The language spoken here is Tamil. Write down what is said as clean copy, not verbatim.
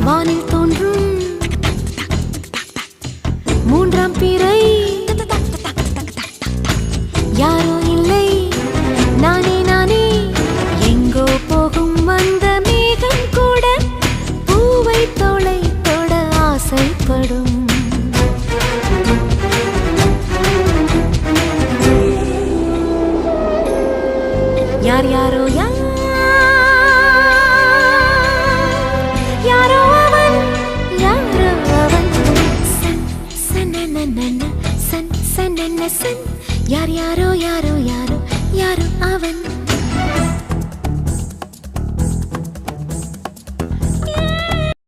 வானில் தோன்றும் மூன்றாம் பிறை யாரோ இல்லை நானே நானே எங்கோ போகும் அந்த மேகம் கூட பூவை தோளை தொட ஆசைப்படும் யார் யாரோ யாரோ அவன் யாரோ அவன் சன் சனனனன சன் சனன சன் யார் யாரோ யாரோ யாரோ யாரோ அவன்